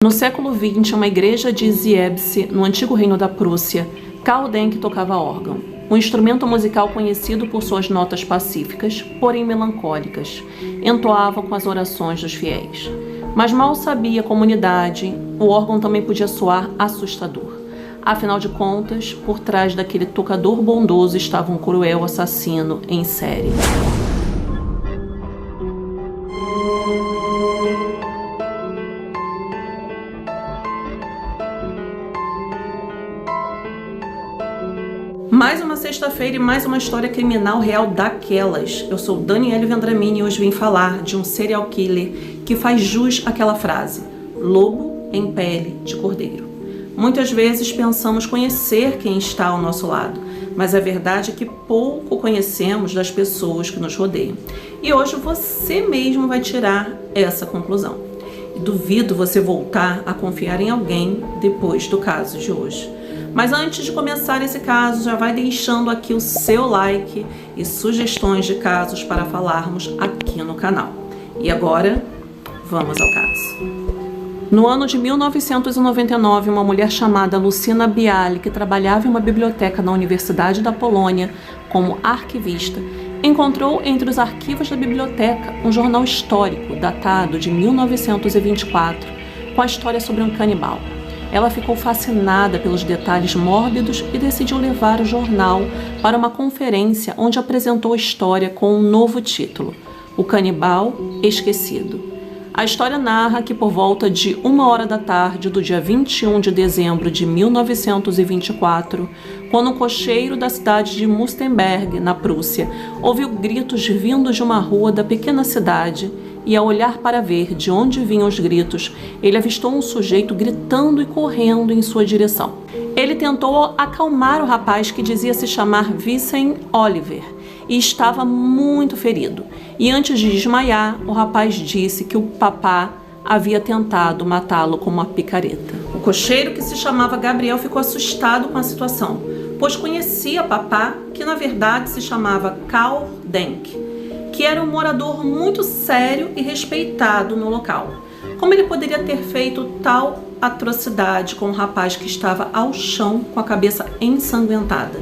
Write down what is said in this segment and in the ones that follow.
No século XX, uma igreja de Ziebce, no antigo reino da Prússia, Karl Denk tocava órgão, um instrumento musical conhecido por suas notas pacíficas, porém melancólicas, entoava com as orações dos fiéis. Mas mal sabia a comunidade, o órgão também podia soar assustador. Afinal de contas, por trás daquele tocador bondoso estava um cruel assassino em série. Mais uma sexta-feira e mais uma história criminal real daquelas. Eu sou Daniele Vendramini e hoje vim falar de um serial killer que faz jus àquela frase: lobo em pele de cordeiro. Muitas vezes pensamos conhecer quem está ao nosso lado, mas a verdade é que pouco conhecemos das pessoas que nos rodeiam. E hoje você mesmo vai tirar essa conclusão. E duvido você voltar a confiar em alguém depois do caso de hoje. Mas antes de começar esse caso, já vai deixando aqui o seu like e sugestões de casos para falarmos aqui no canal. E agora, vamos ao caso. No ano de 1999, uma mulher chamada Lucina Bialy, que trabalhava em uma biblioteca na Universidade da Polônia como arquivista, encontrou entre os arquivos da biblioteca um jornal histórico datado de 1924 com a história sobre um canibal. Ela ficou fascinada pelos detalhes mórbidos e decidiu levar o jornal para uma conferência onde apresentou a história com um novo título: O Canibal Esquecido. A história narra que por volta de 1h da tarde do dia 21 de dezembro de 1924, quando um cocheiro da cidade de Mustenberg, na Prússia, ouviu gritos vindos de uma rua da pequena cidade e, ao olhar para ver de onde vinham os gritos, ele avistou um sujeito gritando e correndo em sua direção. Ele tentou acalmar o rapaz, que dizia se chamar Vincent Oliver, e estava muito ferido. E antes de desmaiar, o rapaz disse que o papá havia tentado matá-lo com uma picareta. O cocheiro, que se chamava Gabriel, ficou assustado com a situação, pois conhecia papá, que na verdade se chamava Karl Denk, que era um morador muito sério e respeitado no local. Como ele poderia ter feito tal atrocidade com um rapaz que estava ao chão com a cabeça ensanguentada?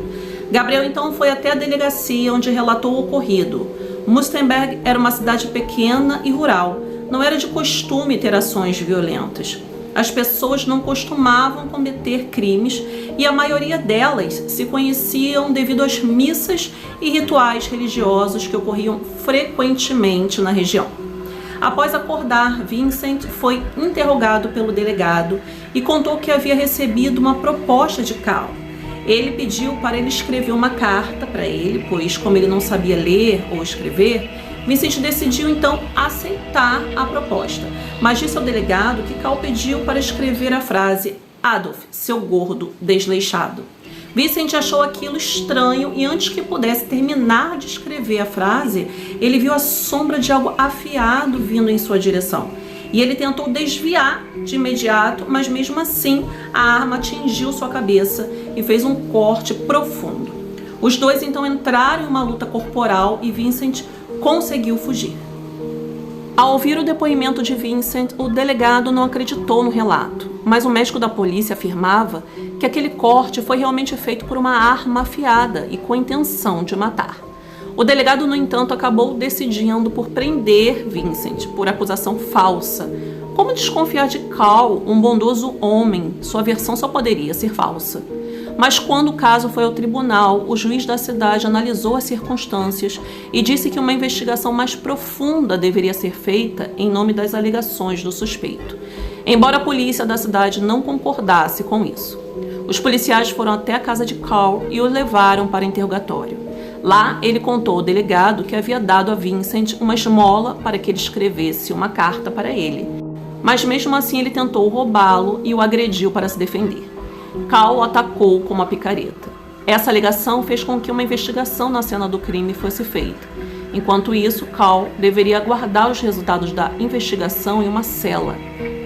Gabriel então foi até a delegacia, onde relatou o ocorrido. Mustenberg era uma cidade pequena e rural. Não era de costume ter ações violentas. As pessoas não costumavam cometer crimes e a maioria delas se conheciam devido às missas e rituais religiosos que ocorriam frequentemente na região. Após acordar, Vincent foi interrogado pelo delegado e contou que havia recebido uma proposta de Karl. Ele pediu para ele escrever uma carta para ele, pois, como ele não sabia ler ou escrever, Vincent decidiu então aceitar a proposta, mas disse ao delegado que Karl pediu para escrever a frase: Adolf, seu gordo desleixado. Vincent achou aquilo estranho e, antes que pudesse terminar de escrever a frase, ele viu a sombra de algo afiado vindo em sua direção. E ele tentou desviar de imediato, mas mesmo assim a arma atingiu sua cabeça e fez um corte profundo. Os dois então entraram em uma luta corporal e Vincent conseguiu fugir. Ao ouvir o depoimento de Vincent, o delegado não acreditou no relato, mas o médico da polícia afirmava que aquele corte foi realmente feito por uma arma afiada e com a intenção de matar. O delegado, no entanto, acabou decidindo por prender Vincent por acusação falsa. Como desconfiar de Karl, um bondoso homem? Sua versão só poderia ser falsa. Mas quando o caso foi ao tribunal, o juiz da cidade analisou as circunstâncias e disse que uma investigação mais profunda deveria ser feita em nome das alegações do suspeito, embora a polícia da cidade não concordasse com isso. Os policiais foram até a casa de Karl e o levaram para interrogatório. Lá, ele contou ao delegado que havia dado a Vincent uma esmola para que ele escrevesse uma carta para ele. Mas mesmo assim ele tentou roubá-lo e o agrediu para se defender. Karl o atacou com uma picareta. Essa alegação fez com que uma investigação na cena do crime fosse feita. Enquanto isso, Karl deveria aguardar os resultados da investigação em uma cela.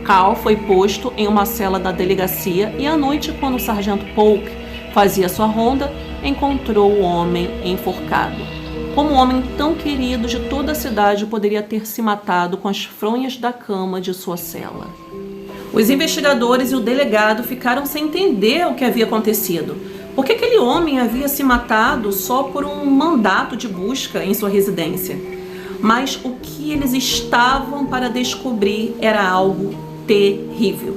Karl foi posto em uma cela da delegacia e à noite, quando o sargento Polk fazia sua ronda, encontrou o homem enforcado. Como um homem tão querido de toda a cidade poderia ter se matado com as fronhas da cama de sua cela? Os investigadores e o delegado ficaram sem entender o que havia acontecido. Por que aquele homem havia se matado só por um mandato de busca em sua residência? Mas o que eles estavam para descobrir era algo terrível.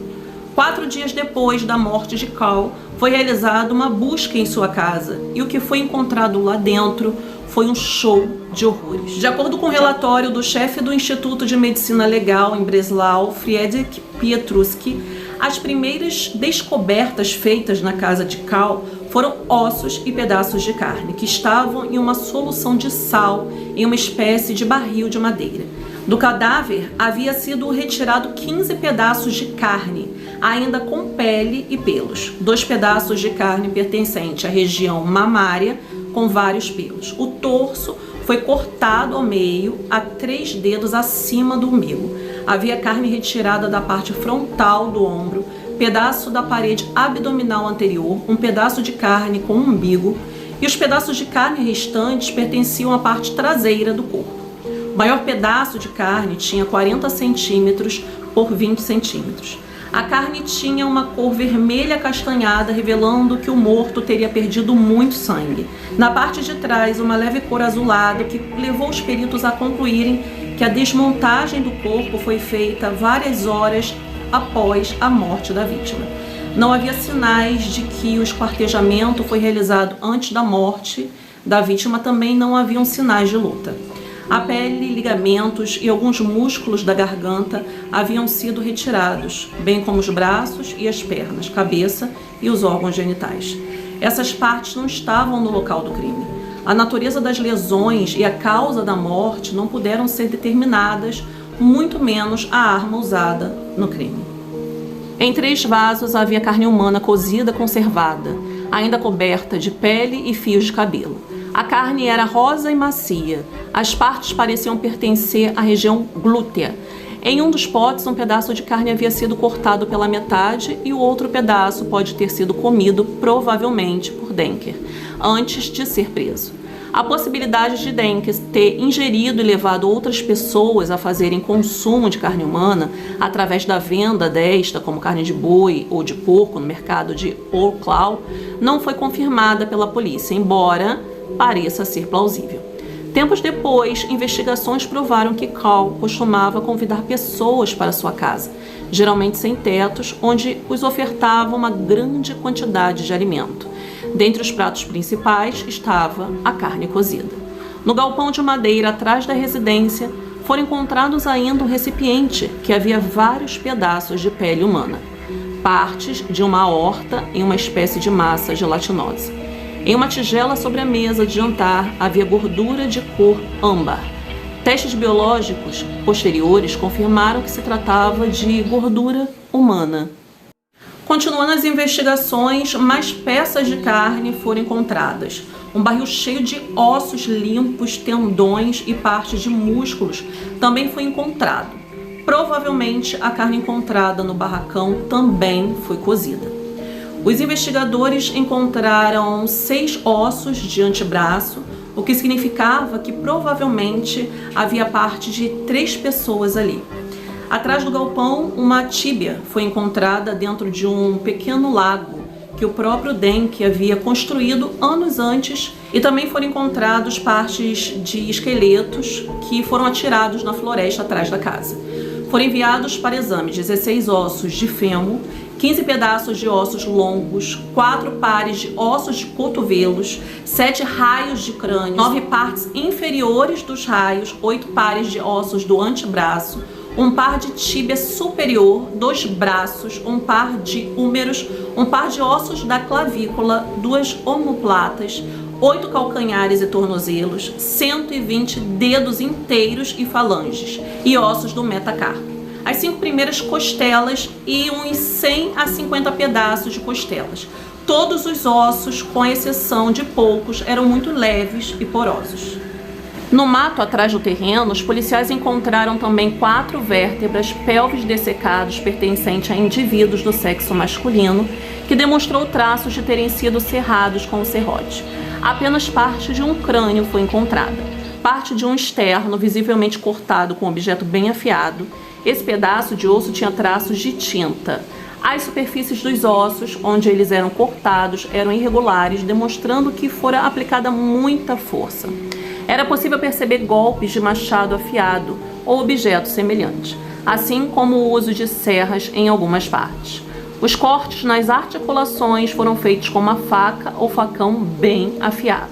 4 dias depois da morte de Carl, foi realizada uma busca em sua casa e o que foi encontrado lá dentro foi um show de horrores. De acordo com o relatório do chefe do Instituto de Medicina Legal em Breslau, Friedrich Pietruski, as primeiras descobertas feitas na casa de Carl foram ossos e pedaços de carne que estavam em uma solução de sal em uma espécie de barril de madeira. Do cadáver havia sido retirado 15 pedaços de carne, ainda com pele e pelos. 2 pedaços de carne pertencentes à região mamária, com vários pelos. O torso foi cortado ao meio, a 3 dedos acima do umbigo. Havia carne retirada da parte frontal do ombro, pedaço da parede abdominal anterior, um pedaço de carne com umbigo, e os pedaços de carne restantes pertenciam à parte traseira do corpo. O maior pedaço de carne tinha 40 centímetros por 20 centímetros. A carne tinha uma cor vermelha castanhada, revelando que o morto teria perdido muito sangue. Na parte de trás, uma leve cor azulada que levou os peritos a concluírem que a desmontagem do corpo foi feita várias horas após a morte da vítima. Não havia sinais de que o esquartejamento foi realizado antes da morte da vítima, também não haviam sinais de luta. A pele, ligamentos e alguns músculos da garganta haviam sido retirados, bem como os braços e as pernas, cabeça e os órgãos genitais. Essas partes não estavam no local do crime. A natureza das lesões e a causa da morte não puderam ser determinadas, muito menos a arma usada no crime. Em 3 vasos havia carne humana cozida conservada, ainda coberta de pele e fios de cabelo. A carne era rosa e macia. As partes pareciam pertencer à região glútea. Em um dos potes, um pedaço de carne havia sido cortado pela metade e o outro pedaço pode ter sido comido, provavelmente, por Denker, antes de ser preso. A possibilidade de Denker ter ingerido e levado outras pessoas a fazerem consumo de carne humana através da venda desta, como carne de boi ou de porco, no mercado de Wrocław, não foi confirmada pela polícia, embora pareça ser plausível. Tempos depois, investigações provaram que Carl costumava convidar pessoas para sua casa, geralmente sem tetos, onde os ofertava uma grande quantidade de alimento. Dentre os pratos principais estava a carne cozida. No galpão de madeira atrás da residência, foram encontrados ainda um recipiente que havia vários pedaços de pele humana, partes de uma aorta em uma espécie de massa gelatinosa. Em uma tigela sobre a mesa de jantar havia gordura de cor âmbar. Testes biológicos posteriores confirmaram que se tratava de gordura humana. Continuando as investigações, mais peças de carne foram encontradas. Um barril cheio de ossos limpos, tendões e partes de músculos também foi encontrado. Provavelmente a carne encontrada no barracão também foi cozida. Os investigadores encontraram 6 ossos de antebraço, o que significava que provavelmente havia parte de 3 pessoas ali. Atrás do galpão, uma tíbia foi encontrada dentro de um pequeno lago que o próprio Denker havia construído anos antes, e também foram encontrados partes de esqueletos que foram atirados na floresta atrás da casa. Foram enviados para exame 16 ossos de fêmur, 15 pedaços de ossos longos, 4 pares de ossos de cotovelos, 7 raios de crânio, 9 partes inferiores dos raios, 8 pares de ossos do antebraço, um par de tíbia superior, 2 braços, um par de húmeros, um par de ossos da clavícula, 2 omoplatas, 8 calcanhares e tornozelos, 120 dedos inteiros e falanges e ossos do metacarpo. As 5 primeiras costelas e uns 100 a 50 pedaços de costelas. Todos os ossos, com exceção de poucos, eram muito leves e porosos. No mato atrás do terreno, os policiais encontraram também 4 vértebras, pelvis dessecados pertencentes a indivíduos do sexo masculino, que demonstrou traços de terem sido serrados com o serrote. Apenas parte de um crânio foi encontrada, parte de um externo visivelmente cortado com um objeto bem afiado, Esse pedaço de osso tinha traços de tinta. As superfícies dos ossos, onde eles eram cortados, eram irregulares, demonstrando que fora aplicada muita força. Era possível perceber golpes de machado afiado ou objetos semelhantes, assim como o uso de serras em algumas partes. Os cortes nas articulações foram feitos com uma faca ou facão bem afiado.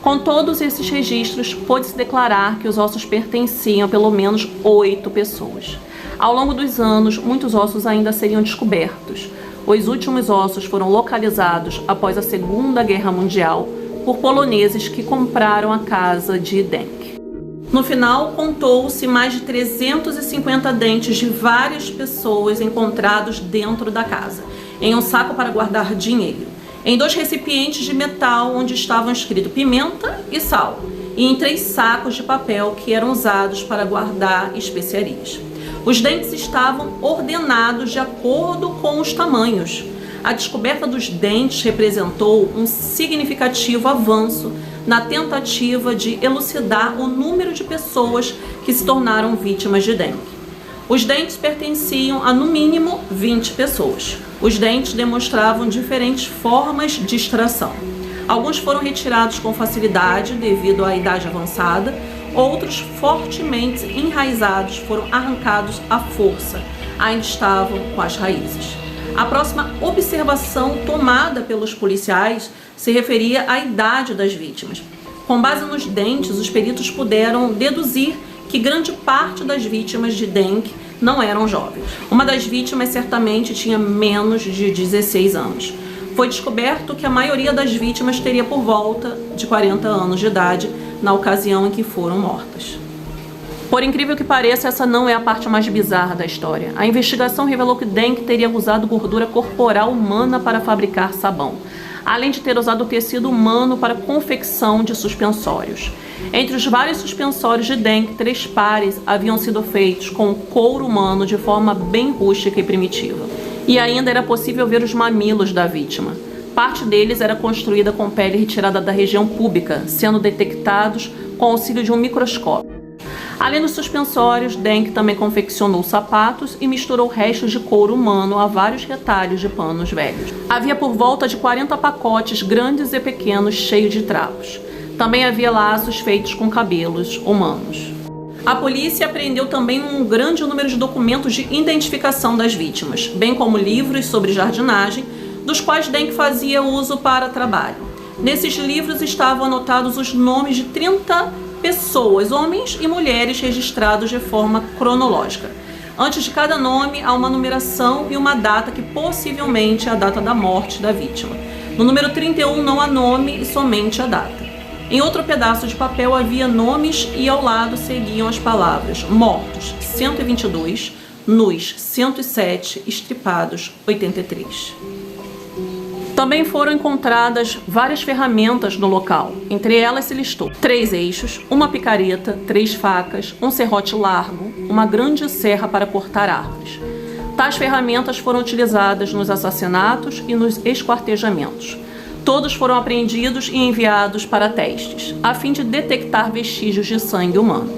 Com todos esses registros, pôde-se declarar que os ossos pertenciam a pelo menos 8 pessoas. Ao longo dos anos, muitos ossos ainda seriam descobertos. Os últimos ossos foram localizados após a Segunda Guerra Mundial por poloneses que compraram a casa de Denk. No final, contou-se mais de 350 dentes de várias pessoas encontrados dentro da casa, em um saco para guardar dinheiro, em 2 recipientes de metal onde estavam escritos pimenta e sal, e em 3 sacos de papel que eram usados para guardar especiarias. Os dentes estavam ordenados de acordo com os tamanhos. A descoberta dos dentes representou um significativo avanço na tentativa de elucidar o número de pessoas que se tornaram vítimas de dengue. Os dentes pertenciam a, no mínimo, 20 pessoas. Os dentes demonstravam diferentes formas de extração. Alguns foram retirados com facilidade devido à idade avançada, outros fortemente enraizados foram arrancados à força, ainda estavam com as raízes. A próxima observação tomada pelos policiais se referia à idade das vítimas. Com base nos dentes, os peritos puderam deduzir que grande parte das vítimas de dengue não eram jovens. Uma das vítimas certamente tinha menos de 16 anos. Foi descoberto que a maioria das vítimas teria por volta de 40 anos de idade na ocasião em que foram mortas. Por incrível que pareça, essa não é a parte mais bizarra da história. A investigação revelou que Denk teria usado gordura corporal humana para fabricar sabão, além de ter usado tecido humano para confecção de suspensórios. Entre os vários suspensórios de Denk, 3 pares haviam sido feitos com couro humano de forma bem rústica e primitiva. E ainda era possível ver os mamilos da vítima. Parte deles era construída com pele retirada da região púbica, sendo detectados com auxílio de um microscópio. Além dos suspensórios, Denk também confeccionou sapatos e misturou restos de couro humano a vários retalhos de panos velhos. Havia por volta de 40 pacotes grandes e pequenos cheios de trapos. Também havia laços feitos com cabelos humanos. A polícia apreendeu também um grande número de documentos de identificação das vítimas, bem como livros sobre jardinagem, dos quais Denk fazia uso para trabalho. Nesses livros estavam anotados os nomes de 30 pessoas, homens e mulheres, registrados de forma cronológica. Antes de cada nome há uma numeração e uma data que possivelmente é a data da morte da vítima. No número 31 não há nome e somente a data. Em outro pedaço de papel havia nomes e ao lado seguiam as palavras mortos 122, nus 107, estripados 83. Também foram encontradas várias ferramentas no local. Entre elas se listou 3 eixos, uma picareta, 3 facas, um serrote largo, uma grande serra para cortar árvores. Tais ferramentas foram utilizadas nos assassinatos e nos esquartejamentos. Todos foram apreendidos e enviados para testes, a fim de detectar vestígios de sangue humano.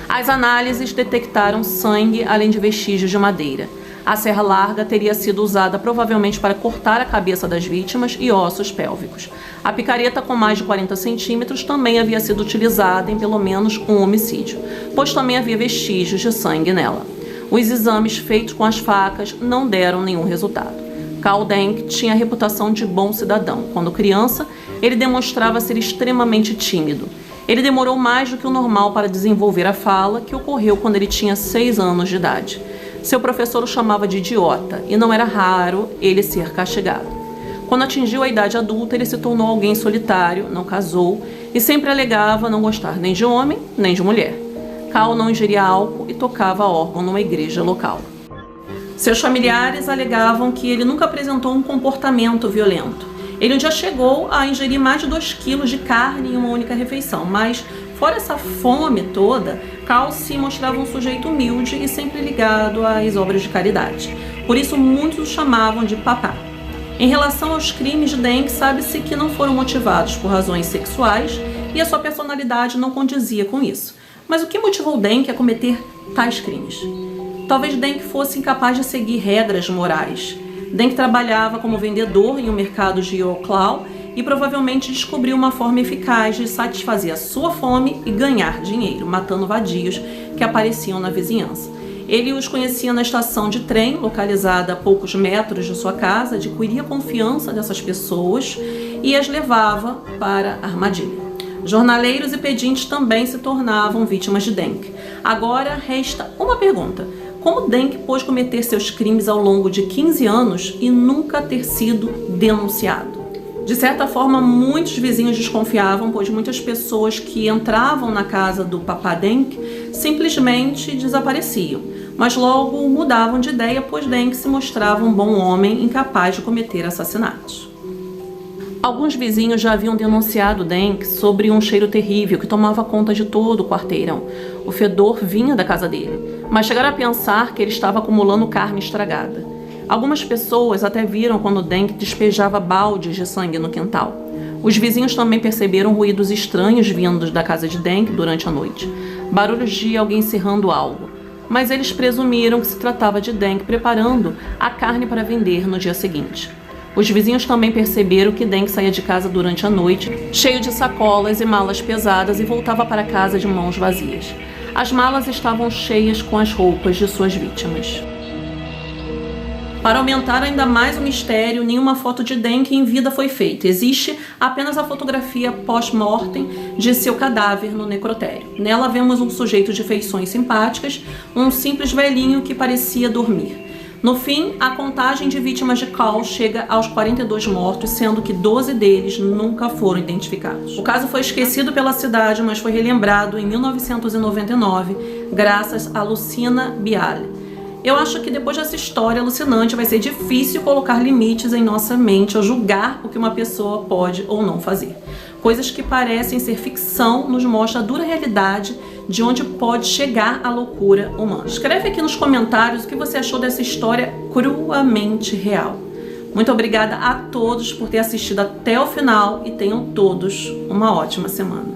As análises detectaram sangue, além de vestígios de madeira. A serra larga teria sido usada provavelmente para cortar a cabeça das vítimas e ossos pélvicos. A picareta, com mais de 40 centímetros, também havia sido utilizada em pelo menos um homicídio, pois também havia vestígios de sangue nela. Os exames feitos com as facas não deram nenhum resultado. Carl Denk tinha a reputação de bom cidadão. Quando criança, ele demonstrava ser extremamente tímido. Ele demorou mais do que o normal para desenvolver a fala, que ocorreu quando ele tinha 6 anos de idade. Seu professor o chamava de idiota, e não era raro ele ser castigado. Quando atingiu a idade adulta, ele se tornou alguém solitário, não casou, e sempre alegava não gostar nem de homem, nem de mulher. Carl não ingeria álcool e tocava órgão numa igreja local. Seus familiares alegavam que ele nunca apresentou um comportamento violento. Ele um dia chegou a ingerir mais de 2 quilos de carne em uma única refeição, mas, fora essa fome toda, Carl se mostrava um sujeito humilde e sempre ligado às obras de caridade. Por isso, muitos o chamavam de papá. Em relação aos crimes de Denk, sabe-se que não foram motivados por razões sexuais e a sua personalidade não condizia com isso. Mas o que motivou Denk a cometer tais crimes? Talvez Denk fosse incapaz de seguir regras morais. Denk trabalhava como vendedor em um mercado de Yoclau e provavelmente descobriu uma forma eficaz de satisfazer a sua fome e ganhar dinheiro, matando vadios que apareciam na vizinhança. Ele os conhecia na estação de trem, localizada a poucos metros de sua casa, adquiria a confiança dessas pessoas e as levava para a armadilha. Jornaleiros e pedintes também se tornavam vítimas de Denk. Agora resta uma pergunta: como Denk pôde cometer seus crimes ao longo de 15 anos e nunca ter sido denunciado? De certa forma, muitos vizinhos desconfiavam, pois muitas pessoas que entravam na casa do Papá Denk simplesmente desapareciam, mas logo mudavam de ideia, pois Denk se mostrava um bom homem incapaz de cometer assassinatos. Alguns vizinhos já haviam denunciado Denk sobre um cheiro terrível que tomava conta de todo o quarteirão. O fedor vinha da casa dele, mas chegaram a pensar que ele estava acumulando carne estragada. Algumas pessoas até viram quando Denk despejava baldes de sangue no quintal. Os vizinhos também perceberam ruídos estranhos vindos da casa de Denk durante a noite, barulhos de alguém serrando algo. Mas eles presumiram que se tratava de Denk preparando a carne para vender no dia seguinte. Os vizinhos também perceberam que Denk saía de casa durante a noite, cheio de sacolas e malas pesadas, e voltava para casa de mãos vazias. As malas estavam cheias com as roupas de suas vítimas. Para aumentar ainda mais o mistério, nenhuma foto de Denk em vida foi feita. Existe apenas a fotografia pós-mortem de seu cadáver no necrotério. Nela vemos um sujeito de feições simpáticas, um simples velhinho que parecia dormir. No fim, a contagem de vítimas de Cal chega aos 42 mortos, sendo que 12 deles nunca foram identificados. O caso foi esquecido pela cidade, mas foi relembrado em 1999, graças a Lucina Bialy. Eu acho que depois dessa história alucinante vai ser difícil colocar limites em nossa mente ao julgar o que uma pessoa pode ou não fazer. Coisas que parecem ser ficção nos mostram a dura realidade de onde pode chegar a loucura humana. Escreve aqui nos comentários o que você achou dessa história cruamente real. Muito obrigada a todos por ter assistido até o final e tenham todos uma ótima semana.